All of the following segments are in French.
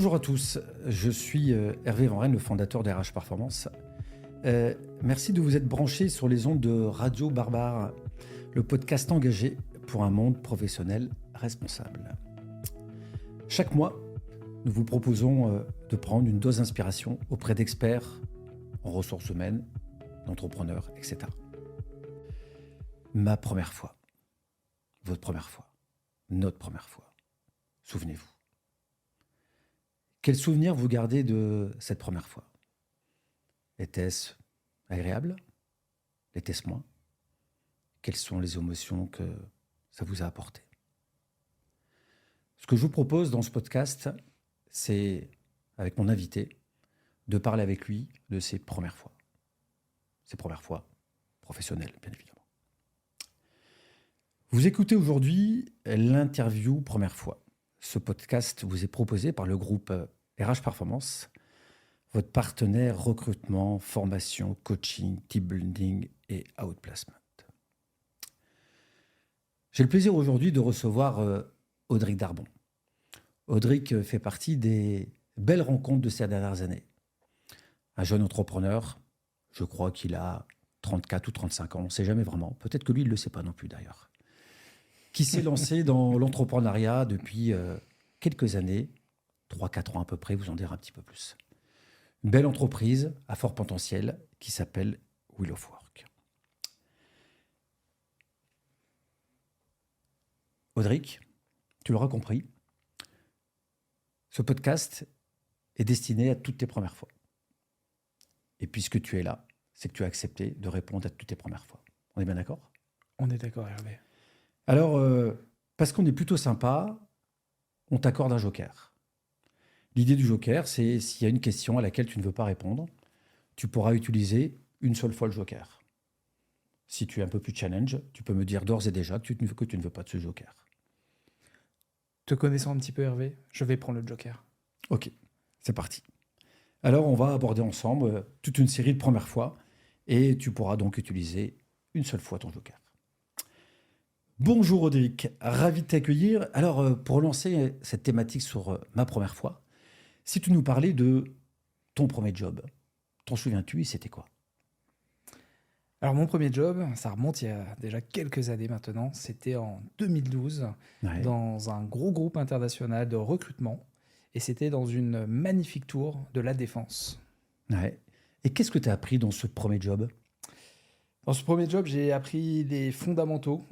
Bonjour à tous, je suis Hervé Van Rijn, le fondateur d'RH Performance. Merci de vous être branchés sur les ondes de Radio Barbare, le podcast engagé pour un monde professionnel responsable. Chaque mois, nous vous proposons de prendre une dose d'inspiration auprès d'experts en ressources humaines, d'entrepreneurs, etc. Ma première fois, votre première fois, notre première fois, souvenez-vous. Quel souvenir vous gardez de cette première fois? Était-ce agréable? L'était-ce moins? Quelles sont les émotions que ça vous a apporté? Ce que je vous propose dans ce podcast, c'est, avec mon invité, de parler avec lui de ses premières fois. Ses premières fois professionnelles, bien évidemment. Vous écoutez aujourd'hui l'interview première fois. Ce podcast vous est proposé par le groupe RH Performance, votre partenaire recrutement, formation, coaching, team building et outplacement. J'ai le plaisir aujourd'hui de recevoir Audric Darbon. Audric fait partie des belles rencontres de ces dernières années. Un jeune entrepreneur, je crois qu'il a 34 ou 35 ans, on ne sait jamais vraiment. Peut-être que lui, il ne le sait pas non plus d'ailleurs. Qui s'est lancé dans l'entrepreneuriat depuis quelques années, 3-4 ans à peu près, vous en direz un petit peu plus. Une belle entreprise à fort potentiel qui s'appelle Wheel of Work. Audric, tu l'auras compris, ce podcast est destiné à toutes tes premières fois. Et puisque tu es là, c'est que tu as accepté de répondre à toutes tes premières fois. On est bien d'accord? On est d'accord, Hervé. Alors, parce qu'on est plutôt sympa, on t'accorde un joker. L'idée du joker, c'est s'il y a une question à laquelle tu ne veux pas répondre, tu pourras utiliser une seule fois le joker. Si tu es un peu plus challenge, tu peux me dire d'ores et déjà que tu ne veux pas de ce joker. Te connaissant un petit peu, Hervé, je vais prendre le joker. Ok, c'est parti. Alors, on va aborder ensemble toute une série de premières fois et tu pourras donc utiliser une seule fois ton joker. Bonjour Audric, ravi de t'accueillir. Alors, pour lancer cette thématique sur ma première fois, si tu nous parlais de ton premier job, t'en souviens-tu, c'était quoi? Alors, mon premier job, ça remonte il y a déjà quelques années maintenant. C'était en 2012, Ouais. dans un gros groupe international de recrutement. Et c'était dans une magnifique tour de la Défense. Ouais. Et qu'est-ce que tu as appris dans ce premier job? Dans ce premier job, j'ai appris les fondamentaux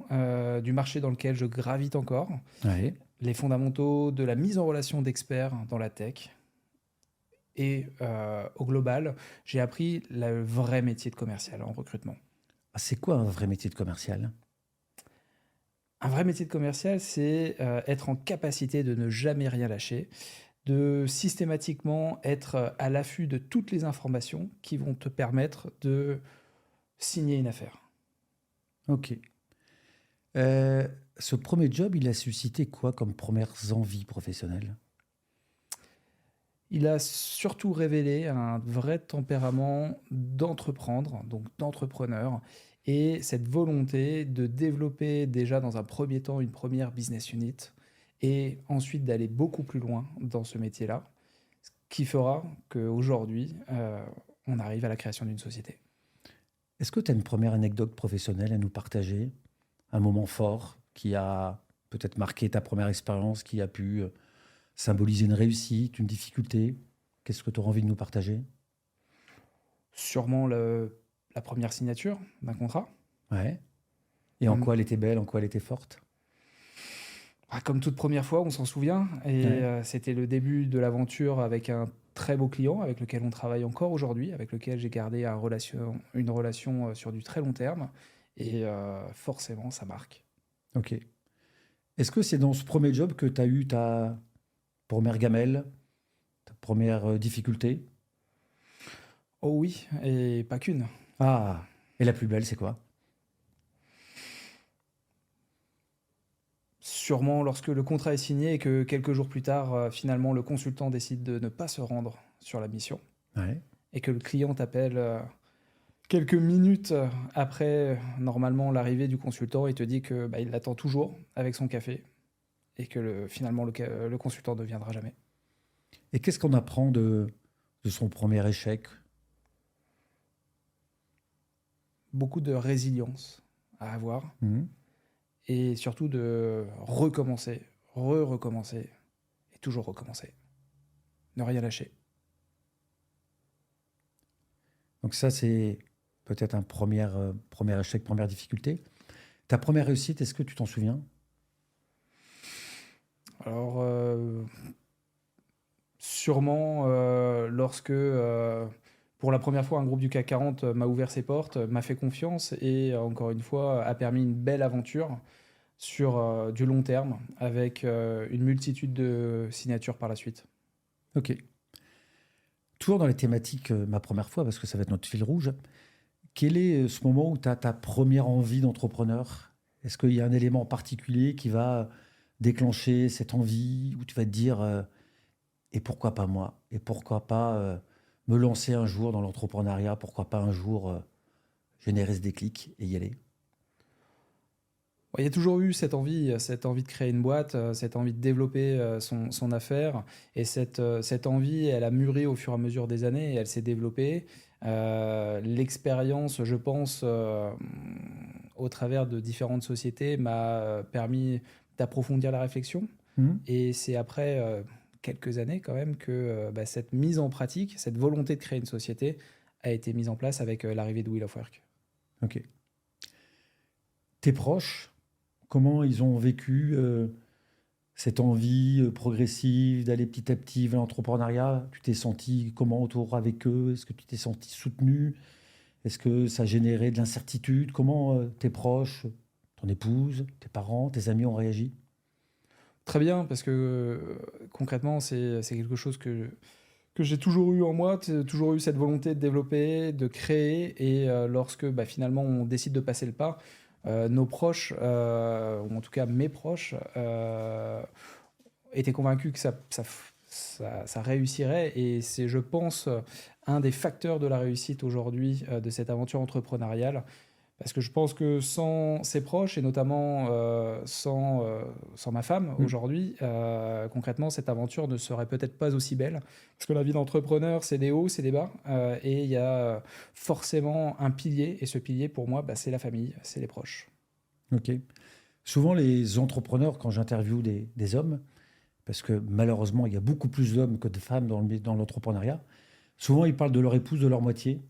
du marché dans lequel je gravite encore. Ouais. Les fondamentaux de la mise en relation d'experts dans la tech. Et au global, j'ai appris le vrai métier de commercial en recrutement. Ah, c'est quoi un vrai métier de commercial? Un vrai métier de commercial, c'est être en capacité de ne jamais rien lâcher, de systématiquement être à l'affût de toutes les informations qui vont te permettre de signer une affaire. Ok. Ce premier job, il a suscité quoi comme premières envies professionnelles? Il a surtout révélé un vrai tempérament d'entreprendre, donc d'entrepreneur, et cette volonté de développer déjà dans un premier temps une première business unit, et ensuite d'aller beaucoup plus loin dans ce métier-là, ce qui fera qu'aujourd'hui, on arrive à la création d'une société. Est-ce que tu as une première anecdote professionnelle à nous partager? Un moment fort qui a peut-être marqué ta première expérience, qui a pu symboliser une réussite, une difficulté? Qu'est-ce que tu auras envie de nous partager? Sûrement la première signature d'un contrat. Ouais. Et en Hum, quoi elle était belle, en quoi elle était forte? Comme toute première fois, on s'en souvient, et Ouais. c'était le début de l'aventure avec un très beau client avec lequel on travaille encore aujourd'hui, avec lequel j'ai gardé une relation sur du très long terme, et forcément, ça marque. Ok. Est-ce que c'est dans ce premier job que tu as eu ta première gamelle, ta première difficulté? Oh oui, et pas qu'une. Ah, et la plus belle, c'est quoi? Sûrement lorsque le contrat est signé et que quelques jours plus tard, finalement, le consultant décide de ne pas se rendre sur la mission, Ouais. et que le client t'appelle quelques minutes après, normalement, l'arrivée du consultant, et te dit que il l'attend toujours avec son café, et que finalement le consultant ne viendra jamais. Et qu'est-ce qu'on apprend de son premier échec? Beaucoup de résilience à avoir Mhm. et surtout de recommencer, recommencer et toujours recommencer. Ne rien lâcher. Donc ça, c'est peut-être un premier échec, première difficulté. Ta première réussite, est-ce que tu t'en souviens? Alors, sûrement lorsque, pour la première fois, un groupe du CAC 40 m'a ouvert ses portes, m'a fait confiance et encore une fois, a permis une belle aventure sur du long terme avec une multitude de signatures par la suite. Ok. Toujours dans les thématiques, ma première fois, parce que ça va être notre fil rouge, quel est ce moment où tu as ta première envie d'entrepreneur? Est-ce qu'il y a un élément en particulier qui va déclencher cette envie, où tu vas te dire, et pourquoi pas moi? Et pourquoi pas me lancer un jour dans l'entrepreneuriat? Pourquoi pas un jour générer ce déclic et y aller? Il y a toujours eu cette envie de créer une boîte, cette envie de développer son affaire. Et cette envie, elle a mûri au fur et à mesure des années et elle s'est développée. L'expérience, je pense, au travers de différentes sociétés, m'a permis d'approfondir la réflexion. Mhm. Et c'est après quelques années quand même que cette mise en pratique, cette volonté de créer une société a été mise en place avec l'arrivée de Wheel of Work. Ok. Tes proches, comment ils ont vécu cette envie progressive d'aller petit à petit vers l'entrepreneuriat? Tu t'es senti comment autour avec eux? Est-ce que tu t'es senti soutenu? Est-ce que ça générait de l'incertitude? Comment tes proches, ton épouse, tes parents, tes amis ont réagi? Très bien, parce que concrètement, c'est quelque chose que j'ai toujours eu en moi, toujours eu cette volonté de développer, de créer. Et lorsque finalement on décide de passer le pas, nos proches, ou en tout cas mes proches, étaient convaincus que ça réussirait. Et c'est, je pense, un des facteurs de la réussite aujourd'hui de cette aventure entrepreneuriale. Parce que je pense que sans ses proches, et notamment sans ma femme Mm. aujourd'hui, concrètement, cette aventure ne serait peut-être pas aussi belle. Parce que la vie d'entrepreneur, c'est des hauts, c'est des bas. Et il y a forcément un pilier. Et ce pilier, pour moi, c'est la famille, c'est les proches. Ok. Souvent, les entrepreneurs, quand j'interviewe des hommes, parce que malheureusement, il y a beaucoup plus d'hommes que de femmes dans l'entrepreneuriat, souvent ils parlent de leur épouse, de leur moitié.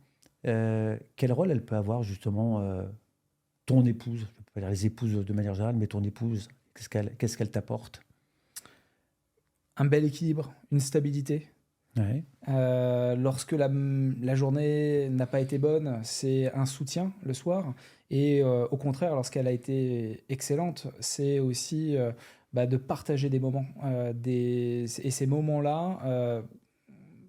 Quel rôle elle peut avoir justement ton épouse? Je ne peux pas dire les épouses de manière générale, mais ton épouse, qu'est-ce qu'elle t'apporte? Un bel équilibre, une stabilité. Ouais. Lorsque la journée n'a pas été bonne, c'est un soutien le soir. Et au contraire, lorsqu'elle a été excellente, c'est aussi de partager des moments. Et ces moments-là,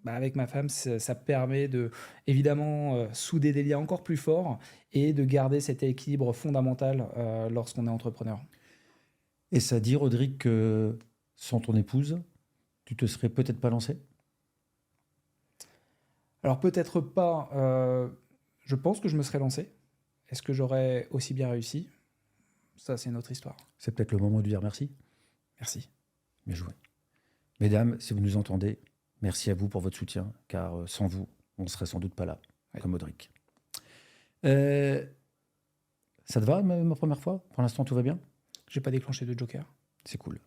avec ma femme, ça permet de, évidemment, souder des liens encore plus forts et de garder cet équilibre fondamental lorsqu'on est entrepreneur. Et ça dit, Rodrigue, que sans ton épouse, tu te serais peut-être pas lancé? Alors peut-être pas, je pense que je me serais lancé. Est-ce que j'aurais aussi bien réussi? Ça, c'est une autre histoire. C'est peut-être le moment de dire merci. Merci. Bien joué. Mesdames, si vous nous entendez, merci à vous pour votre soutien, car sans vous, on ne serait sans doute pas là, Ouais. comme Audric. Euh, Ça te va, ma première fois? Pour l'instant, tout va bien? J'ai pas déclenché de joker. C'est cool.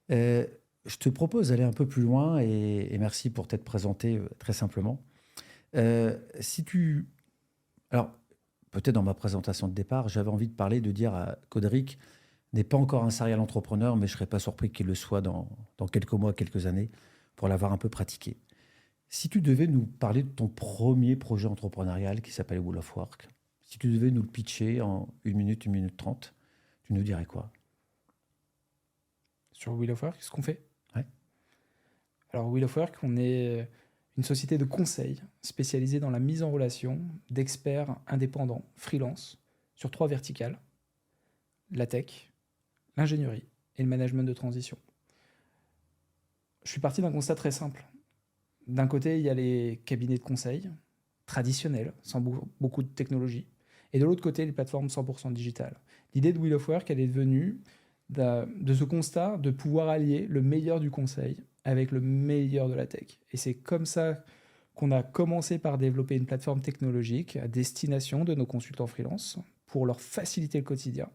Je te propose d'aller un peu plus loin et merci pour t'être présenté très simplement. Si tu... Alors, peut-être dans ma présentation de départ, j'avais envie de parler, de dire qu'Audric n'est pas encore un serial entrepreneur, mais je ne serais pas surpris qu'il le soit dans quelques mois, quelques années, pour l'avoir un peu pratiqué. Si tu devais nous parler de ton premier projet entrepreneurial qui s'appelle Wheel of Work, si tu devais nous le pitcher en 1 minute 30, tu nous dirais quoi? Sur Wheel of Work, qu'est-ce qu'on fait? Ouais. Alors, Wheel of Work, on est une société de conseil spécialisée dans la mise en relation d'experts indépendants, freelance, sur 3 verticales: la tech, l'ingénierie et le management de transition. Je suis parti d'un constat très simple. D'un côté, il y a les cabinets de conseil traditionnels, sans beaucoup de technologie, et de l'autre côté, les plateformes 100% digitales. L'idée de Wheel of Work, elle est venue de ce constat de pouvoir allier le meilleur du conseil avec le meilleur de la tech. Et c'est comme ça qu'on a commencé par développer une plateforme technologique à destination de nos consultants freelance pour leur faciliter le quotidien,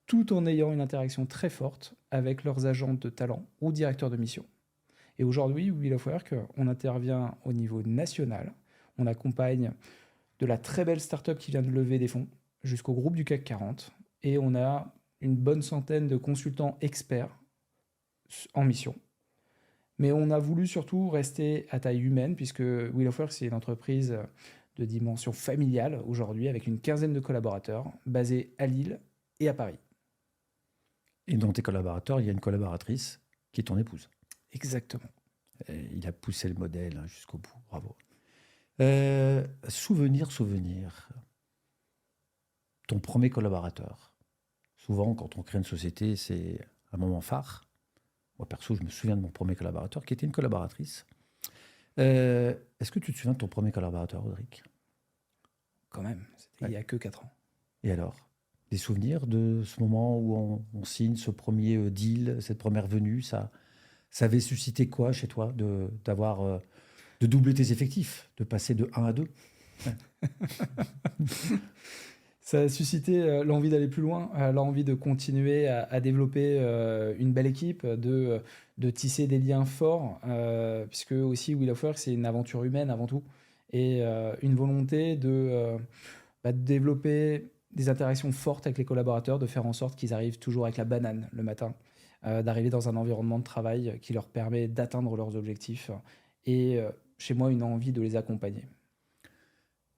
tout en ayant une interaction très forte avec leurs agents de talent ou directeurs de mission. Et aujourd'hui, Wheel of Work, on intervient au niveau national. On accompagne de la très belle start-up qui vient de lever des fonds jusqu'au groupe du CAC 40. Et on a une bonne centaine de consultants experts en mission. Mais on a voulu surtout rester à taille humaine, puisque Wheel of Work, c'est une entreprise de dimension familiale aujourd'hui, avec une quinzaine de collaborateurs, basés à Lille et à Paris. Et dans tes collaborateurs, il y a une collaboratrice qui est ton épouse. Exactement. Et il a poussé le modèle jusqu'au bout. Bravo. Souvenir. Ton premier collaborateur. Souvent, quand on crée une société, c'est un moment phare. Moi, perso, je me souviens de mon premier collaborateur, qui était une collaboratrice. Est-ce que tu te souviens de ton premier collaborateur, Audric? Quand même, c'était il n'y a que 4 ans. Et alors? Des souvenirs de ce moment où on signe ce premier deal, cette première venue, ça avait suscité quoi chez toi de doubler tes effectifs, de passer de 1 à 2? Ça a suscité l'envie d'aller plus loin, l'envie de continuer à développer une belle équipe, de tisser des liens forts, puisque aussi Wheel of Work, c'est une aventure humaine avant tout, et une volonté de développer des interactions fortes avec les collaborateurs, de faire en sorte qu'ils arrivent toujours avec la banane le matin, d'arriver dans un environnement de travail qui leur permet d'atteindre leurs objectifs, et chez moi, une envie de les accompagner.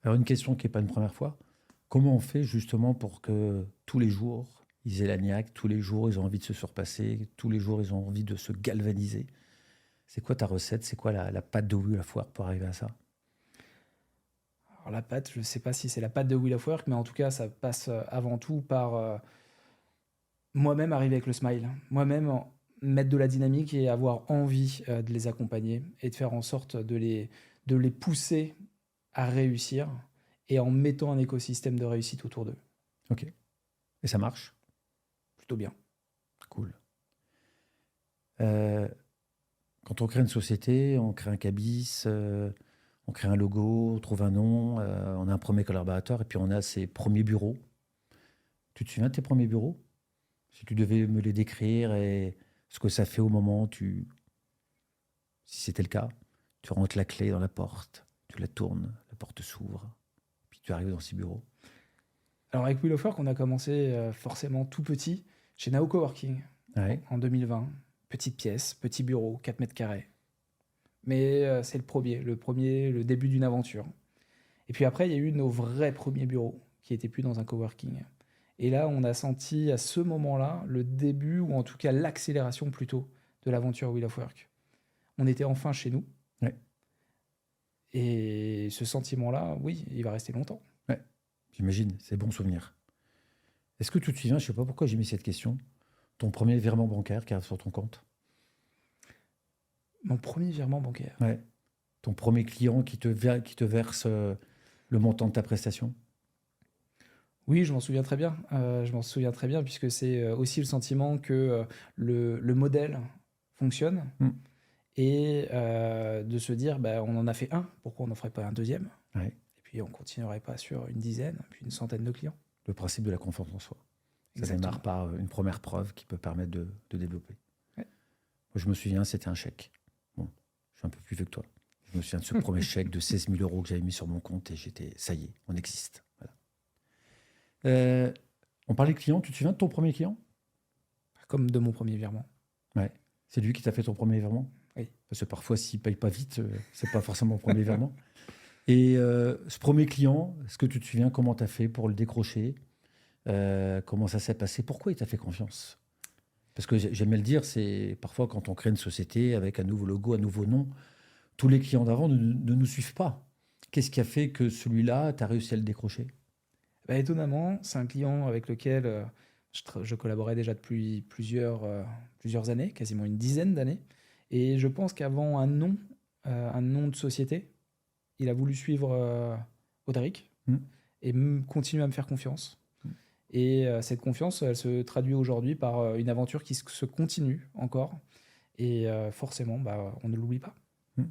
Alors une question qui n'est pas une première fois. Comment on fait justement pour que tous les jours, ils aient la niaque, tous les jours, ils ont envie de se surpasser, tous les jours, ils ont envie de se galvaniser? C'est quoi ta recette? C'est quoi la patte de Wheel of Work pour arriver à ça? Alors la patte, je ne sais pas si c'est la patte de Wheel of Work, mais en tout cas, ça passe avant tout par moi-même arriver avec le smile. Moi-même mettre de la dynamique et avoir envie de les accompagner et de faire en sorte de les pousser à réussir, et en mettant un écosystème de réussite autour d'eux. Ok. Et ça marche? Plutôt bien. Cool. Quand on crée une société, on crée un cabis, on crée un logo, on trouve un nom, on a un premier collaborateur et puis on a ses premiers bureaux. Tu te souviens de tes premiers bureaux? Si tu devais me les décrire et ce que ça fait au moment où si c'était le cas, tu rentres la clé dans la porte, tu la tournes, la porte s'ouvre. Tu arrives dans ces bureaux? Alors avec Wheel of Work, on a commencé forcément tout petit chez Nao Coworking en 2020. Petite pièce, petit bureau, 4 mètres carrés. Mais c'est le début d'une aventure. Et puis après, il y a eu nos vrais premiers bureaux qui n'étaient plus dans un coworking. Et là, on a senti à ce moment-là le début, ou en tout cas l'accélération plutôt, de l'aventure Wheel of Work. On était enfin chez nous. Ouais. Et ce sentiment-là, oui, il va rester longtemps. Ouais, j'imagine, c'est bon souvenir. Est-ce que tu te souviens, je ne sais pas pourquoi j'ai mis cette question, ton premier virement bancaire qui arrive sur ton compte? Mon premier virement bancaire? Ouais. Ton premier client qui te verse le montant de ta prestation? Oui, je m'en souviens très bien. Puisque c'est aussi le sentiment que le modèle fonctionne. Et de se dire, on en a fait un, pourquoi on n'en ferait pas un deuxième? Ouais. Et puis on ne continuerait pas sur une dizaine, puis une centaine de clients. Le principe de la confiance en soi. Ça Exactement. démarre par une première preuve qui peut permettre de développer. Ouais. Moi, je me souviens, c'était un chèque. Bon, je suis un peu plus vieux que toi. Je me souviens de ce premier chèque de 16 000 € que j'avais mis sur mon compte et j'étais, ça y est, on existe. Voilà. On parlait de clients, tu te souviens de ton premier client? Comme de mon premier virement. Ouais. C'est lui qui t'a fait ton premier virement? Oui. Parce que parfois, s'il ne paye pas vite, c'est pas forcément le premier virement. Et ce premier client, est-ce que tu te souviens comment tu as fait pour le décrocher? Comment ça s'est passé? Pourquoi il t'a fait confiance? Parce que j'aime le dire, c'est parfois quand on crée une société avec un nouveau logo, un nouveau nom, tous les clients d'avant ne nous suivent pas. Qu'est-ce qui a fait que celui-là, tu as réussi à le décrocher? Étonnamment, c'est un client avec lequel je collaborais déjà depuis plusieurs années, quasiment une dizaine d'années. Et je pense qu'avant un nom de société, il a voulu suivre Audric et continuer à me faire confiance. Et cette confiance, elle se traduit aujourd'hui par une aventure qui se continue encore. Et forcément, on ne l'oublie pas. Hmm.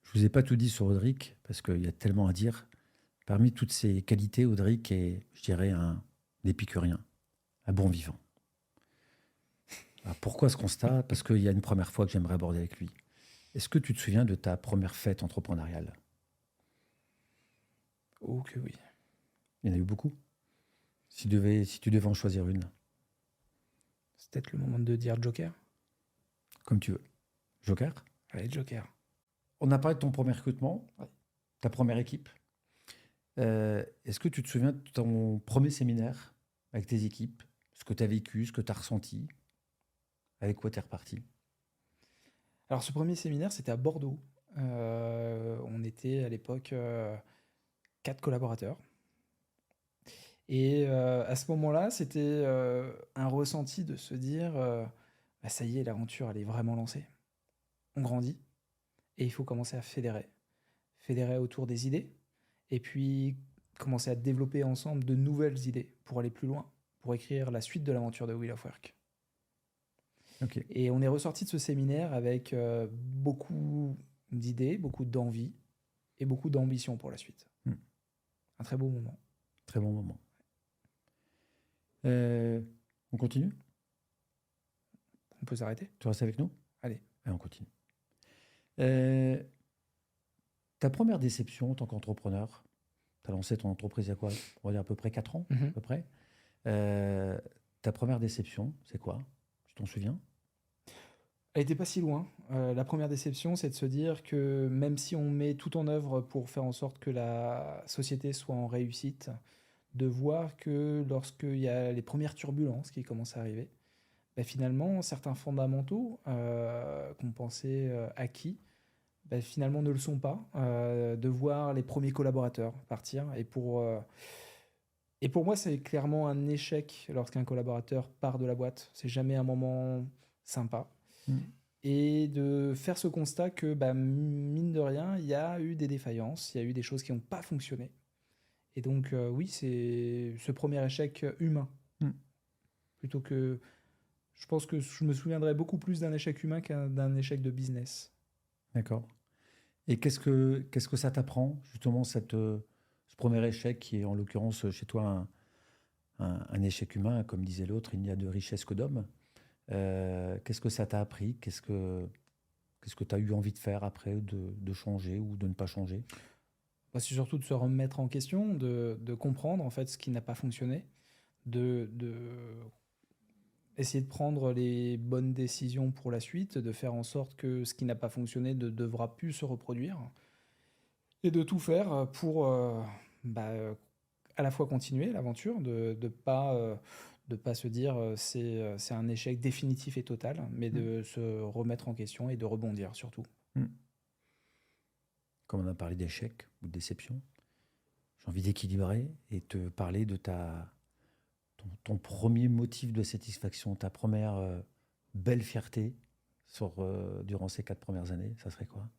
Je vous ai pas tout dit sur Audric, parce qu'il y a tellement à dire. Parmi toutes ses qualités, Audric est, je dirais, un épicurien, un bon vivant. Alors, pourquoi ce constat? Parce qu'il y a une première fois que j'aimerais aborder avec lui. Est-ce que tu te souviens de ta première fête entrepreneuriale? Oh que oui. Il y en a eu beaucoup. Si tu devais en choisir une, C'est peut-être le moment de dire Joker. comme tu veux. Joker? Allez, Joker. On a parlé de ton premier recrutement, Ouais. ta première équipe. Est-ce que tu te souviens de ton premier séminaire avec tes équipes? Ce que tu as vécu, ce que tu as ressenti? Avec quoi tu es reparti? Alors, ce premier séminaire, c'était à Bordeaux. On était à l'époque 4 collaborateurs. Et à ce moment-là, c'était un ressenti de se dire ça y est, l'aventure, elle est vraiment lancée. On grandit et il faut commencer à fédérer. Fédérer autour des idées et puis commencer à développer ensemble de nouvelles idées pour aller plus loin, pour écrire la suite de l'aventure de Wheel of Work. Ok. Et on est ressorti de ce séminaire avec beaucoup d'idées, beaucoup d'envie et beaucoup d'ambition pour la suite. Un très beau moment. Très bon moment. On continue? On peut s'arrêter? Tu restes avec nous? Allez. Allez, on continue. Ta première déception en tant qu'entrepreneur, tu as lancé ton entreprise il y a quoi? On va dire à peu près 4 ans, à peu près. Ta première déception, c'est quoi? Tu t'en souviens? Elle n'était pas si loin. La première déception, c'est de se dire que même si on met tout en œuvre pour faire en sorte que la société soit en réussite, de voir que lorsqu'il y a les premières turbulences qui commencent à arriver, finalement, certains fondamentaux qu'on pensait acquis, finalement ne le sont pas. De voir les premiers collaborateurs partir. Et pour moi, c'est clairement un échec lorsqu'un collaborateur part de la boîte. C'est jamais un moment sympa. Et de faire ce constat que, mine de rien, il y a eu des défaillances, il y a eu des choses qui n'ont pas fonctionné. Et donc, oui, c'est ce premier échec humain. Plutôt que... Je pense que je me souviendrai beaucoup plus d'un échec humain qu'un d'un échec de business. D'accord. Et qu'est-ce que ça t'apprend, justement, ce premier échec qui est en l'occurrence chez toi un échec humain, comme disait l'autre, il n'y a de richesse que d'homme. Qu'est-ce que ça t'a appris? Qu'est-ce que tu as eu envie de faire après, de changer ou de ne pas changer? C'est surtout de se remettre en question, de comprendre en fait ce qui n'a pas fonctionné, de essayer de prendre les bonnes décisions pour la suite, de faire en sorte que ce qui n'a pas fonctionné ne devra plus se reproduire, et de tout faire pour à la fois continuer l'aventure, de pas se dire c'est un échec définitif et total, mais de se remettre en question et de rebondir surtout. Comme on a parlé d'échec ou de déception, j'ai envie d'équilibrer et te parler de ton premier motif de satisfaction, ta première belle fierté durant ces 4 premières années. Ça serait quoi?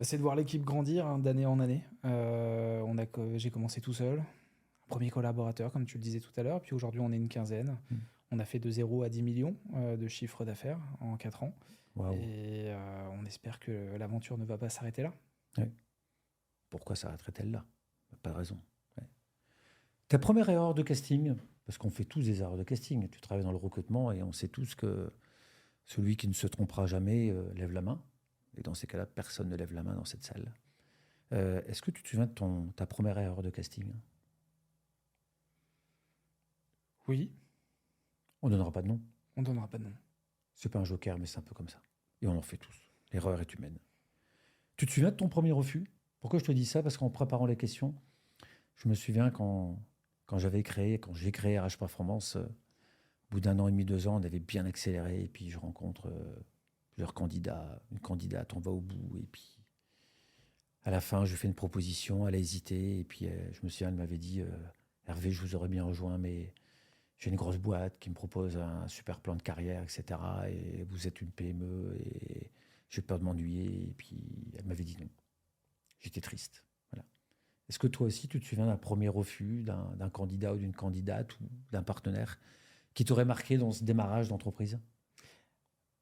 C'est de voir l'équipe grandir d'année en année. J'ai commencé tout seul, premier collaborateur, comme tu le disais tout à l'heure, puis aujourd'hui on est une quinzaine. On a fait de 0 à 10 millions de chiffre d'affaires en 4 ans. Wow. Et on espère que l'aventure ne va pas s'arrêter là. Ouais. Pourquoi s'arrêterait-elle là? Pas de raison. Ouais. Ta première erreur de casting, parce qu'on fait tous des erreurs de casting, tu travailles dans le recrutement et on sait tous que celui qui ne se trompera jamais lève la main. Et dans ces cas-là, personne ne lève la main dans cette salle. Est-ce que tu te souviens de ta première erreur de casting? Oui. On ne donnera pas de nom. On ne donnera pas de nom. C'est pas un joker, mais c'est un peu comme ça. Et on en fait tous. L'erreur est humaine. Tu te souviens de ton premier refus? Pourquoi je te dis ça? Parce qu'en préparant les questions, je me souviens quand j'ai créé RH Performance, au bout d'1 an et demi, 2 ans, on avait bien accéléré. Et puis je rencontre plusieurs candidats. Une candidate, on va au bout. Et puis à la fin, je fais une proposition. Elle a hésité. Et puis je me souviens, elle m'avait dit Hervé, je vous aurais bien rejoint, mais j'ai une grosse boîte qui me propose un super plan de carrière, etc. Et vous êtes une PME et j'ai peur de m'ennuyer. Et puis, elle m'avait dit non. J'étais triste. Voilà. Est-ce que toi aussi, tu te souviens d'un premier refus d'un candidat ou d'une candidate ou d'un partenaire qui t'aurait marqué dans ce démarrage d'entreprise?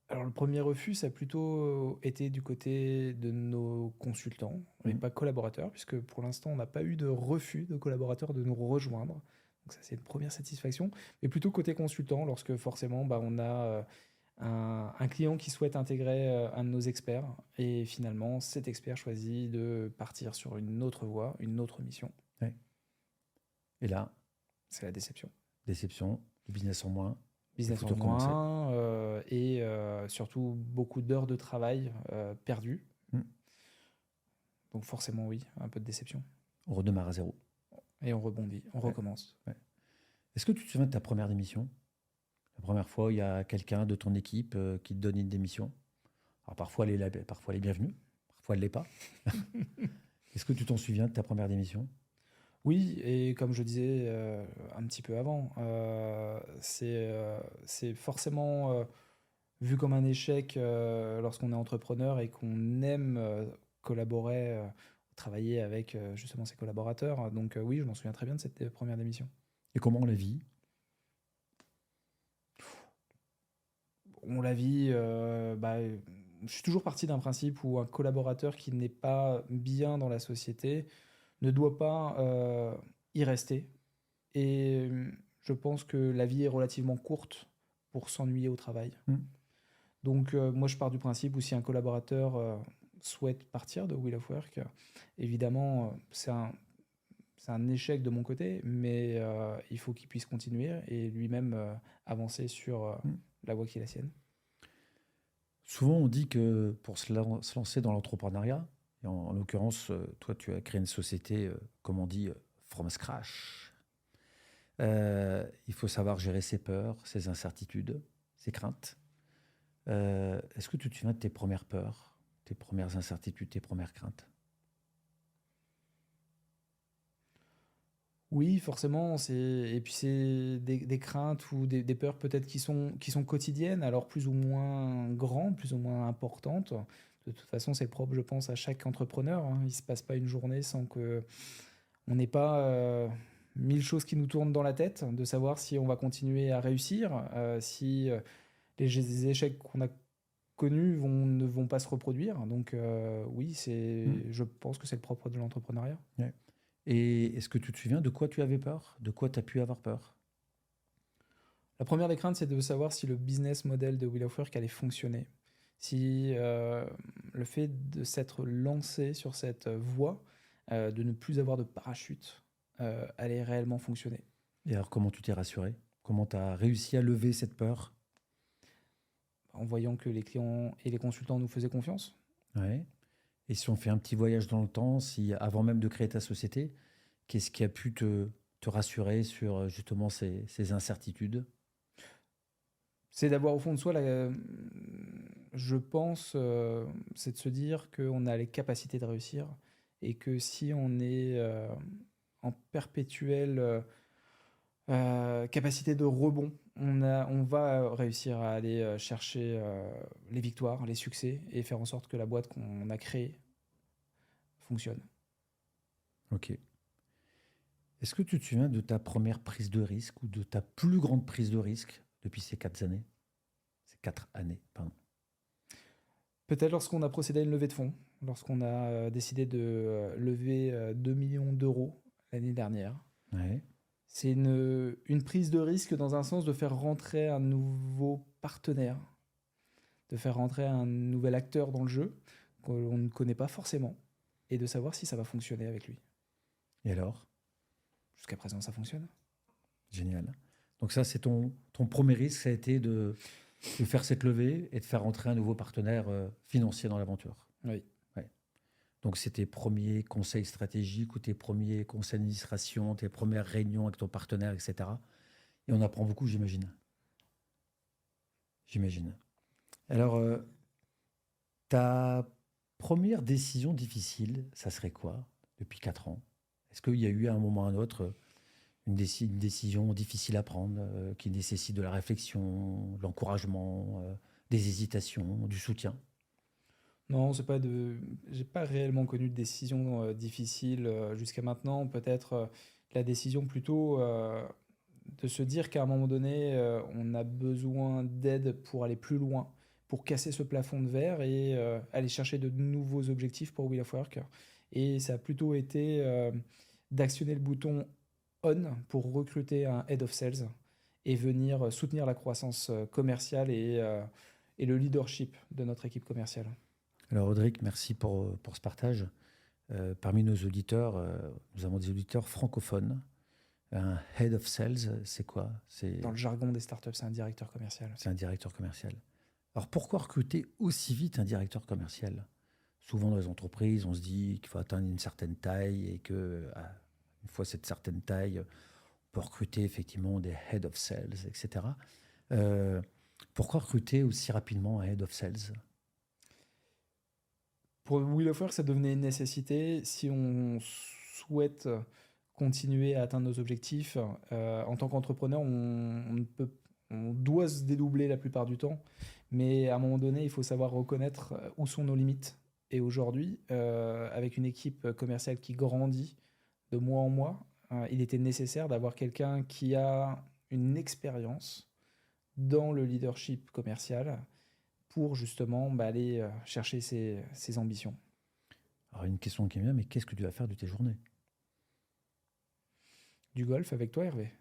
Alors le premier refus, ça a plutôt été du côté de nos consultants et Mmh. pas collaborateurs, puisque pour l'instant, on n'a pas eu de refus de collaborateurs de nous rejoindre. Donc ça, c'est une première satisfaction. Mais plutôt côté consultant, lorsque forcément, bah, on a un client qui souhaite intégrer un de nos experts et finalement, cet expert choisit de partir sur une autre voie, une autre mission. Ouais. Et là, C'est la déception. déception, du business en moins. Business faut en tout recommencer. moins et surtout beaucoup d'heures de travail perdues. Mmh. Donc forcément, oui, un peu de déception. On redémarre à zéro. Et on rebondit, on recommence. Ouais. Est-ce que tu te souviens de ta première démission? La première fois, il y a quelqu'un de ton équipe qui te donne une démission. Alors parfois, parfois elle est bienvenue, parfois elle ne l'est pas. Est-ce que tu t'en souviens de ta première démission? Oui, et comme je disais un petit peu avant, c'est forcément vu comme un échec lorsqu'on est entrepreneur et qu'on aime collaborer, travailler avec justement ses collaborateurs. Donc oui, je m'en souviens très bien de cette première démission. Et comment on la vit? On la vit, bah, je suis toujours parti d'un principe où un collaborateur qui n'est pas bien dans la société ne doit pas y rester. Et je pense que la vie est relativement courte pour s'ennuyer au travail. Mmh. Donc moi, je pars du principe où si un collaborateur souhaite partir de Wheel of Work, évidemment, c'est un échec de mon côté, mais il faut qu'il puisse continuer et lui-même avancer sur Mmh. la voie qui est la sienne. Souvent, on dit que pour se lancer dans l'entrepreneuriat, et en l'occurrence, toi, tu as créé une société, comme on dit, from scratch. Il faut savoir gérer ses peurs, ses incertitudes, ses craintes. Est-ce que tu te souviens de tes premières peurs, tes premières incertitudes, tes premières craintes? Oui, forcément, et puis c'est des craintes ou des peurs peut-être qui sont quotidiennes, alors plus ou moins grandes, plus ou moins importantes. De toute façon, c'est propre, je pense, à chaque entrepreneur, hein. Il ne se passe pas une journée sans que on n'ait pas 1000 choses qui nous tournent dans la tête, de savoir si on va continuer à réussir, si les échecs qu'on a connus ne vont pas se reproduire. Donc oui, je pense que c'est le propre de l'entrepreneuriat. Ouais. Et est-ce que tu te souviens de quoi tu avais peur? De quoi tu as pu avoir peur? La première des craintes, c'est de savoir si le business model de Wheel of Work allait fonctionner. Si le fait de s'être lancé sur cette voie, de ne plus avoir de parachute, allait réellement fonctionner. Et alors, comment tu t'es rassuré? Comment tu as réussi à lever cette peur? En voyant que les clients et les consultants nous faisaient confiance. Ouais. Et si on fait un petit voyage dans le temps, si avant même de créer ta société, qu'est-ce qui a pu te rassurer sur justement ces incertitudes? C'est d'avoir au fond de soi, je pense, c'est de se dire qu'on a les capacités de réussir et que si on est en perpétuelle capacité de rebond, on va réussir à aller chercher les victoires, les succès et faire en sorte que la boîte qu'on a créée fonctionne. Ok. Est-ce que tu te souviens de ta première prise de risque ou de ta plus grande prise de risque depuis ces 4 années? Ces 4 années, pardon. Peut-être lorsqu'on a procédé à une levée de fonds, lorsqu'on a décidé de lever 2 millions d'euros l'année dernière. Ouais. C'est une prise de risque dans un sens de faire rentrer un nouveau partenaire, de faire rentrer un nouvel acteur dans le jeu qu'on ne connaît pas forcément et de savoir si ça va fonctionner avec lui. Et alors? Jusqu'à présent, ça fonctionne. Génial. Donc ça, c'est ton premier risque, ça a été de faire cette levée et de faire rentrer un nouveau partenaire financier dans l'aventure. Oui. Ouais. Donc c'est tes premiers conseils stratégiques ou tes premiers conseils d'administration, tes premières réunions avec ton partenaire, etc. Et on apprend beaucoup, j'imagine. J'imagine. Alors, ta première décision difficile, ça serait quoi depuis 4 ans? Est-ce qu'il y a eu à un moment ou à un autre une décision difficile à prendre qui nécessite de la réflexion, de l'encouragement, des hésitations, du soutien? Non, j'ai pas réellement connu de décision difficile jusqu'à maintenant. Peut-être la décision plutôt de se dire qu'à un moment donné, on a besoin d'aide pour aller plus loin, pour casser ce plafond de verre et aller chercher de nouveaux objectifs pour Wheel of Work. Et ça a plutôt été d'actionner le bouton on pour recruter un head of sales et venir soutenir la croissance commerciale et le leadership de notre équipe commerciale. Alors Audric, merci pour ce partage. Parmi nos auditeurs, nous avons des auditeurs francophones. Un head of sales, c'est quoi? Dans le jargon des startups, c'est un directeur commercial. C'est un directeur commercial. Alors pourquoi recruter aussi vite un directeur commercial? Souvent dans les entreprises, on se dit qu'il faut atteindre une certaine taille et que une fois cette certaine taille, on peut recruter effectivement des head of sales, etc. Pourquoi recruter aussi rapidement un head of sales? Pour Wheel of Work, ça devenait une nécessité si on souhaite continuer à atteindre nos objectifs. En tant qu'entrepreneur, on doit se dédoubler la plupart du temps, mais à un moment donné, il faut savoir reconnaître où sont nos limites. Et aujourd'hui, avec une équipe commerciale qui grandit de mois en mois, il était nécessaire d'avoir quelqu'un qui a une expérience dans le leadership commercial pour justement aller chercher ses ambitions. Alors une question qui me vient, mais qu'est-ce que tu vas faire de tes journées? Du golf avec toi, Hervé?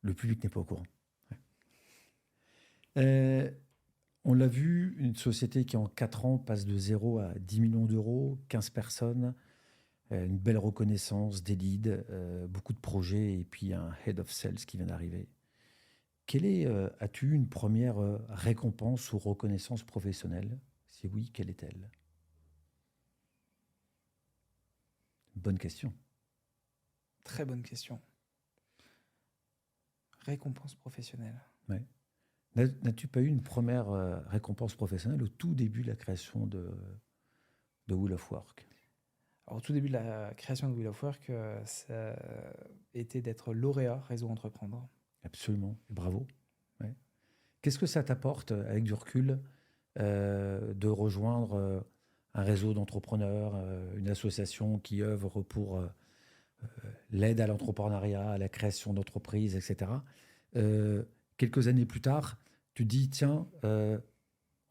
Le public n'est pas au courant. On l'a vu, une société qui en 4 ans passe de 0 à 10 millions d'euros, 15 personnes, une belle reconnaissance, des leads, beaucoup de projets et puis un head of sales qui vient d'arriver. As-tu eu une première récompense ou reconnaissance professionnelle? Si oui, quelle est-elle? Bonne question. Très bonne question. Récompense professionnelle. Ouais. N'as-tu pas eu une première récompense professionnelle au tout début de la création de Wheel of Work? Alors, au tout début de la création de Wheel of Work, ça était d'être lauréat Réseau Entreprendre. Absolument, et bravo. Ouais. Qu'est-ce que ça t'apporte, avec du recul, de rejoindre un réseau d'entrepreneurs, une association qui œuvre pour l'aide à l'entrepreneuriat, à la création d'entreprises, etc. Quelques années plus tard, tu te dis, tiens,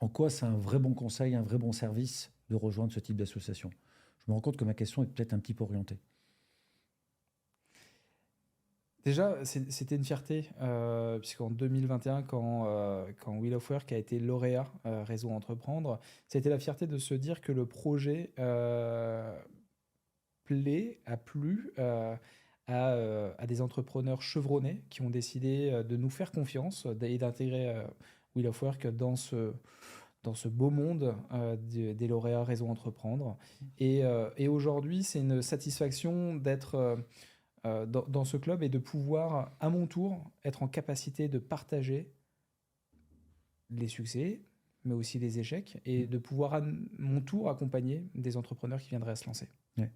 en quoi c'est un vrai bon conseil, un vrai bon service de rejoindre ce type d'association? Je me rends compte que ma question est peut-être un petit peu orientée. Déjà, c'était une fierté, puisqu'en 2021, quand Wheel of Work a été lauréat Réseau Entreprendre, c'était la fierté de se dire que le projet a plu à des entrepreneurs chevronnés qui ont décidé de nous faire confiance et d'intégrer Wheel of Work dans ce beau monde des lauréats Réseau Entreprendre. Et aujourd'hui, c'est une satisfaction d'être dans ce club et de pouvoir, à mon tour, être en capacité de partager les succès, mais aussi les échecs, et de pouvoir, à mon tour, accompagner des entrepreneurs qui viendraient à se lancer. Ouais.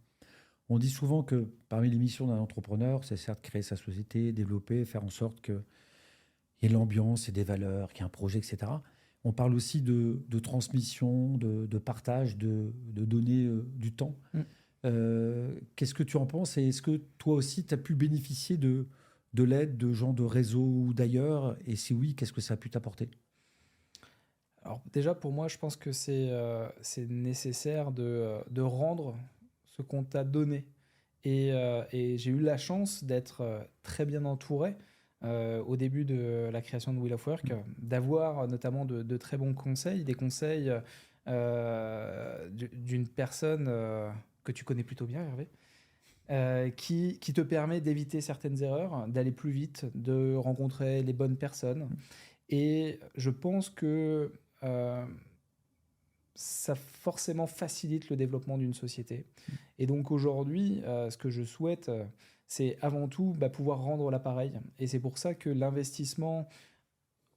On dit souvent que parmi les missions d'un entrepreneur, c'est certes créer sa société, développer, faire en sorte qu'il y ait de l'ambiance et des valeurs, qu'il y ait un projet, etc. On parle aussi de transmission, de partage, de donner du temps. Qu'est-ce que tu en penses? Et est-ce que toi aussi, tu as pu bénéficier de l'aide de gens de réseau ou d'ailleurs? Et si oui, qu'est-ce que ça a pu t'apporter? Alors déjà, pour moi, je pense que c'est nécessaire de rendre ce qu'on t'a donné. Et j'ai eu la chance d'être très bien entouré au début de la création de Wheel of Work, d'avoir notamment de très bons conseils, des conseils d'une personne que tu connais plutôt bien, Hervé, qui te permet d'éviter certaines erreurs, d'aller plus vite, de rencontrer les bonnes personnes. Et je pense que ça forcément facilite le développement d'une société. Et donc aujourd'hui, ce que je souhaite, c'est avant tout pouvoir rendre l'appareil. Et c'est pour ça que l'investissement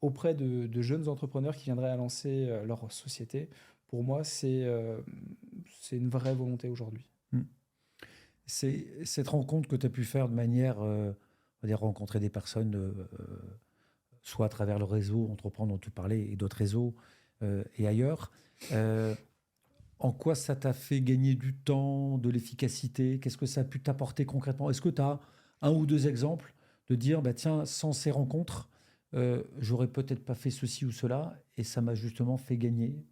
auprès de jeunes entrepreneurs qui viendraient à lancer leur société, pour moi, c'est une vraie volonté aujourd'hui. C'est cette rencontre que tu as pu faire de manière, on va dire, rencontrer des personnes, soit à travers le réseau Entreprendre dont tu parlais et d'autres réseaux et ailleurs. En quoi ça t'a fait gagner du temps, de l'efficacité? Qu'est-ce que ça a pu t'apporter concrètement? Est-ce que tu as un ou deux exemples de dire, tiens, sans ces rencontres, j'aurais peut-être pas fait ceci ou cela, et ça m'a justement fait gagner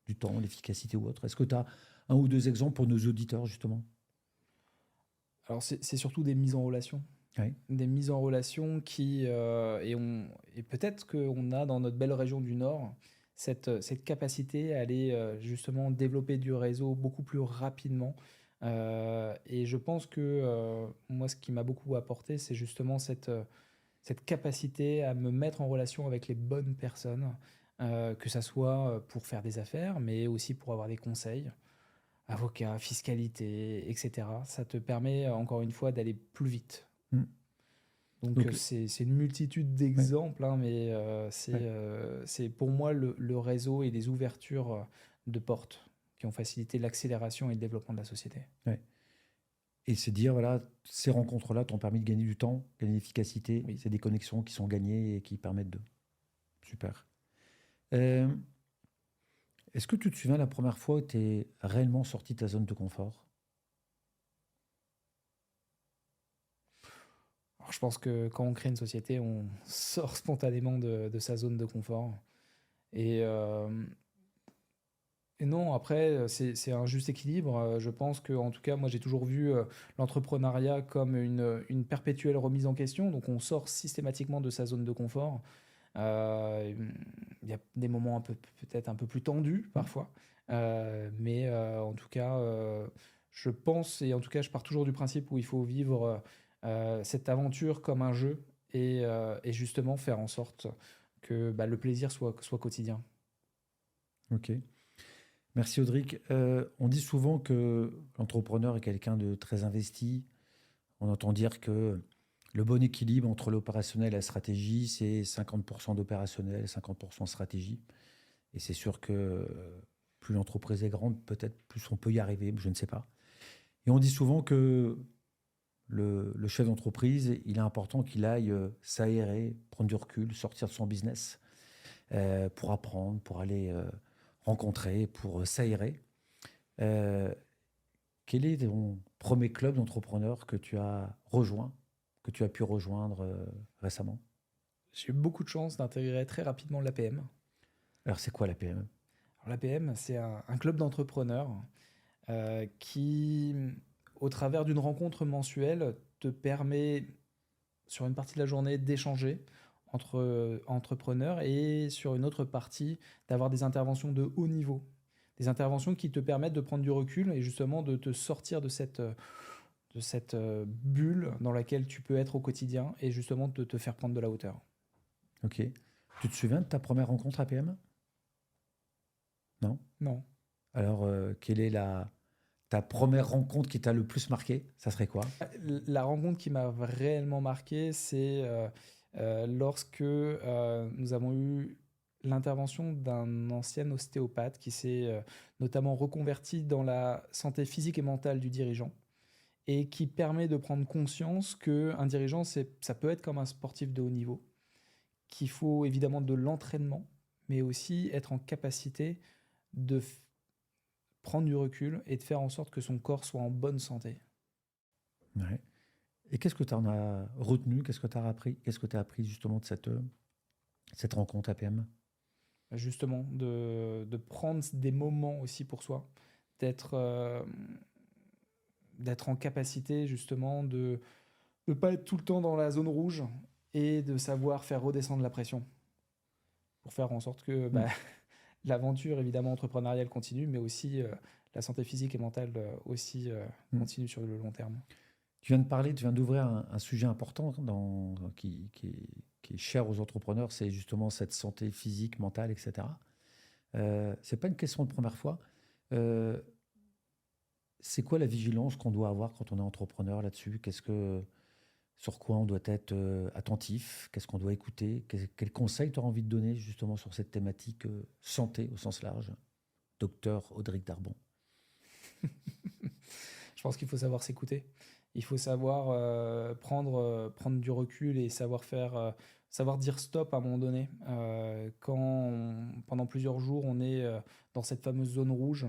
du temps, l'efficacité ou autre. Est-ce que tu as un ou deux exemples pour nos auditeurs, justement? Alors, c'est surtout des mises en relation. Oui. Des mises en relation et peut-être qu'on a dans notre belle région du Nord cette capacité à aller justement développer du réseau beaucoup plus rapidement. Et je pense que moi, ce qui m'a beaucoup apporté, c'est justement cette capacité à me mettre en relation avec les bonnes personnes, que ça soit pour faire des affaires, mais aussi pour avoir des conseils, avocat, fiscalité, etc. Ça te permet encore une fois d'aller plus vite. Mm. Donc Donc, c'est une multitude ouais, d'exemples, hein, mais ouais, c'est pour moi le réseau et les ouvertures de portes qui ont facilité l'accélération et le développement de la société. ouais. Et c'est dire, voilà, ces rencontres-là t'ont permis de gagner du temps, gagner de l'efficacité. Oui. C'est des connexions qui sont gagnées et qui permettent de. Super. Euh, Est-ce que tu te souviens la première fois où tu es réellement sorti de ta zone de confort? Alors, je pense que quand on crée une société, on sort spontanément de sa zone de confort. Et, euh, et non, après, c'est un juste équilibre. Je pense que, en tout cas, moi, j'ai toujours vu l'entrepreneuriat comme une perpétuelle remise en question. Donc, on sort systématiquement de sa zone de confort. Euh, Il y a des moments peut-être un peu plus tendus parfois. Mais en tout cas, je pense, et en tout cas, je pars toujours du principe où il faut vivre cette aventure comme un jeu et justement faire en sorte que bah, le plaisir soit quotidien. Ok. Merci Audric. On dit souvent que l'entrepreneur est quelqu'un de très investi. On entend dire que le bon équilibre entre l'opérationnel et la stratégie, c'est 50% d'opérationnel, 50% de stratégie. Et c'est sûr que plus l'entreprise est grande, peut-être plus on peut y arriver, je ne sais pas. Et on dit souvent que le chef d'entreprise, il est important qu'il aille s'aérer, prendre du recul, sortir de son business pour apprendre, pour aller rencontrer, pour s'aérer. Euh, Quel est ton premier club d'entrepreneurs que tu as rejoint, que tu as pu rejoindre récemment? J'ai eu beaucoup de chance d'intégrer très rapidement l'APM. Alors, c'est quoi la PME? Alors l'APM, c'est un club d'entrepreneurs qui, au travers d'une rencontre mensuelle, te permet sur une partie de la journée d'échanger entre entrepreneurs et sur une autre partie d'avoir des interventions de haut niveau. Des interventions qui te permettent de prendre du recul et justement de te sortir de cette bulle dans laquelle tu peux être au quotidien et justement de te faire prendre de la hauteur. Ok. Tu te souviens de ta première rencontre APM? Non? Non. Alors, quelle est ta première rencontre qui t'a le plus marqué? Ça serait quoi? La rencontre qui m'a réellement marqué, c'est lorsque nous avons eu l'intervention d'un ancien ostéopathe qui s'est notamment reconverti dans la santé physique et mentale du dirigeant et qui permet de prendre conscience qu'un dirigeant, ça peut être comme un sportif de haut niveau, qu'il faut évidemment de l'entraînement, mais aussi être en capacité de prendre du recul et de faire en sorte que son corps soit en bonne santé. Ouais. Et qu'est-ce que tu en as retenu? Qu'est-ce que tu as appris? Qu'est-ce que tu as appris justement de cette rencontre APM? Justement, de prendre des moments aussi pour soi, d'être d'être en capacité justement de ne pas être tout le temps dans la zone rouge et de savoir faire redescendre la pression pour faire en sorte que Hmm. bah, l'aventure évidemment entrepreneuriale continue, mais aussi la santé physique et mentale aussi Hmm. continue sur le long terme. Tu viens de parler, tu viens d'ouvrir un sujet important qui est cher aux entrepreneurs, c'est justement cette santé physique, mentale, etc. C'est pas une question de première fois. Euh, c'est quoi la vigilance qu'on doit avoir quand on est entrepreneur là-dessus? Sur quoi on doit être attentif? Qu'est-ce qu'on doit écouter? Quel conseil tu auras envie de donner justement sur cette thématique santé au sens large? Docteur Audric Darbon. Je pense qu'il faut savoir s'écouter. Il faut savoir prendre du recul et savoir dire stop à un moment donné. Pendant plusieurs jours, on est dans cette fameuse zone rouge,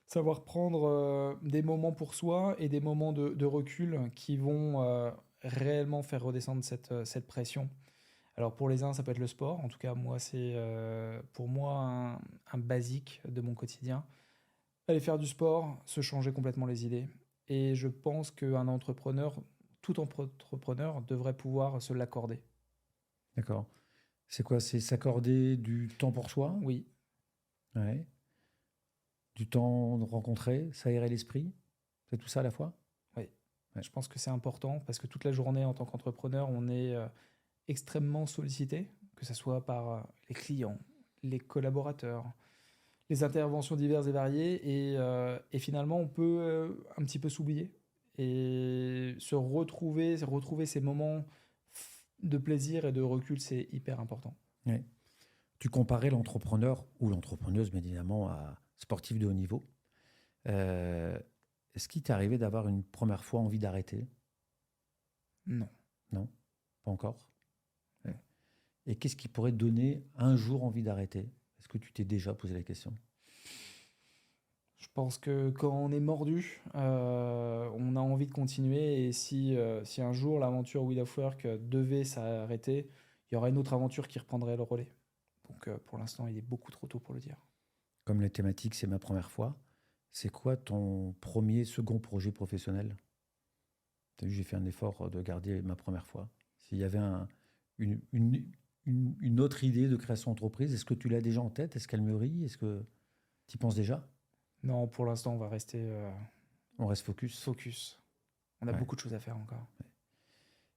savoir prendre des moments pour soi et des moments de recul qui vont réellement faire redescendre cette pression. Alors pour les uns, ça peut être le sport. En tout cas, moi, c'est pour moi un basique de mon quotidien. Aller faire du sport, se changer complètement les idées. Et je pense qu'un entrepreneur, tout entrepreneur, devrait pouvoir se l'accorder. D'accord. C'est quoi? C'est s'accorder du temps pour soi? Oui, Ouais. Du temps de rencontrer, s'aérer l'esprit? C'est tout ça à la fois? oui. Ouais. Je pense que c'est important parce que toute la journée, en tant qu'entrepreneur, on est extrêmement sollicité, que ce soit par les clients, les collaborateurs, les interventions diverses et variées. Et finalement, on peut un petit peu s'oublier et retrouver ces moments de plaisir et de recul, c'est hyper important. Ouais. Tu comparais l'entrepreneur ou l'entrepreneuse, bien évidemment, à sportif de haut niveau. Euh, Est-ce qu'il t'est arrivé d'avoir une première fois envie d'arrêter? Non. Non, pas encore. Non. Ouais. Et qu'est-ce qui pourrait te donner un jour envie d'arrêter? Est-ce que tu t'es déjà posé la question? Je pense que quand on est mordu, on a envie de continuer. Et si un jour l'aventure Wheel of Work devait s'arrêter, il y aurait une autre aventure qui reprendrait le relais. Donc pour l'instant, il est beaucoup trop tôt pour le dire. Comme la thématique, c'est ma première fois, c'est quoi ton premier, second projet professionnel? Tu as vu, j'ai fait un effort de garder ma première fois. S'il y avait une, une- une autre idée de création d'entreprise, est-ce que tu l'as déjà en tête? Est-ce qu'elle mûrit? Est-ce que tu y penses déjà? Non, pour l'instant, on va rester On reste focus. focus. On a Ouais. beaucoup de choses à faire encore.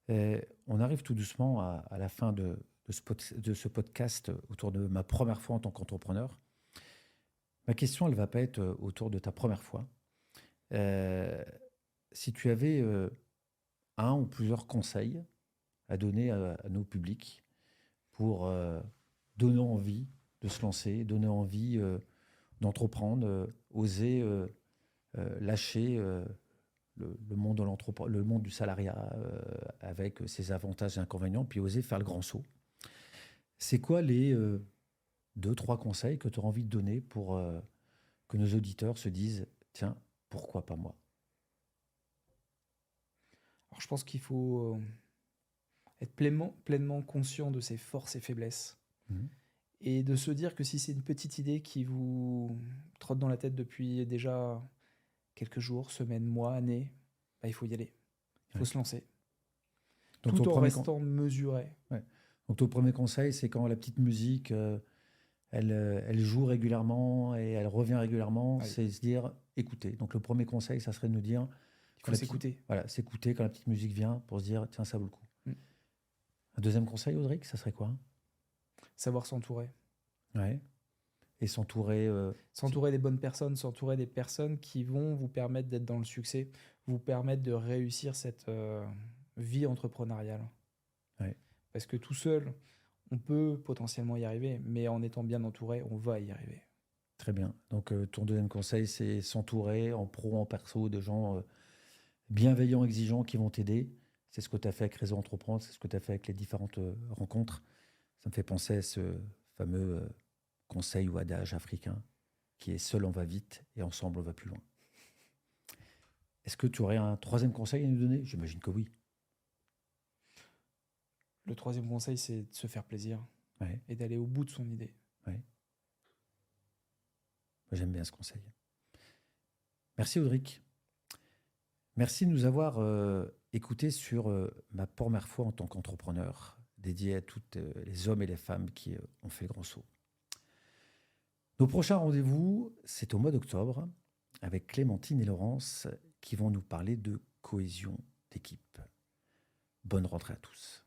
Et on arrive tout doucement à la fin de ce podcast autour de ma première fois en tant qu'entrepreneur. Ma question, elle va pas être autour de ta première fois. Euh, Si tu avais un ou plusieurs conseils à donner à nos publics pour donner envie de se lancer, donner envie d'entreprendre, oser lâcher le monde le monde du salariat avec ses avantages et inconvénients, puis oser faire le grand saut. C'est quoi les deux, trois conseils que tu auras envie de donner pour que nos auditeurs se disent, tiens, pourquoi pas moi? Alors, je pense qu'il faut être pleinement conscient de ses forces et faiblesses. Mhm. Et de se dire que si c'est une petite idée qui vous trotte dans la tête depuis déjà quelques jours, semaines, mois, années, bah, il faut y aller. Il faut Ouais. se lancer. Donc, Tout en restant mesuré. ouais. Donc, ton premier conseil, c'est quand la petite musique, elle joue régulièrement et elle revient régulièrement, Ouais. c'est se dire, écoutez. Donc, le premier conseil, ça serait de nous dire, Il faut s'écouter. voilà, s'écouter quand la petite musique vient pour se dire, tiens, ça vaut le coup. Mm. Un deuxième conseil, Audric, ça serait quoi? Savoir s'entourer. Ouais. Et s'entourer. S'entourer des bonnes personnes, s'entourer des personnes qui vont vous permettre d'être dans le succès, vous permettre de réussir cette vie entrepreneuriale. Ouais. Parce que tout seul, on peut potentiellement y arriver, mais en étant bien entouré, on va y arriver. Très bien. Donc, ton deuxième conseil, c'est s'entourer en pro, en perso, de gens bienveillants, exigeants qui vont t'aider. C'est ce que tu as fait avec Réseau Entreprendre, c'est ce que tu as fait avec les différentes rencontres. Ça me fait penser à ce fameux conseil ou adage africain qui est seul on va vite et ensemble on va plus loin. Est-ce que tu aurais un troisième conseil à nous donner? J'imagine que oui. Le troisième conseil, c'est de se faire plaisir Ouais, et d'aller au bout de son idée. ouais. Moi, j'aime bien ce conseil. Merci Audric. Merci de nous avoir écoutés sur ma première fois en tant qu'entrepreneur, dédié à tous les hommes et les femmes qui ont fait le grand saut. Nos prochains rendez-vous, c'est au mois d'octobre, avec Clémentine et Laurence, qui vont nous parler de cohésion d'équipe. Bonne rentrée à tous.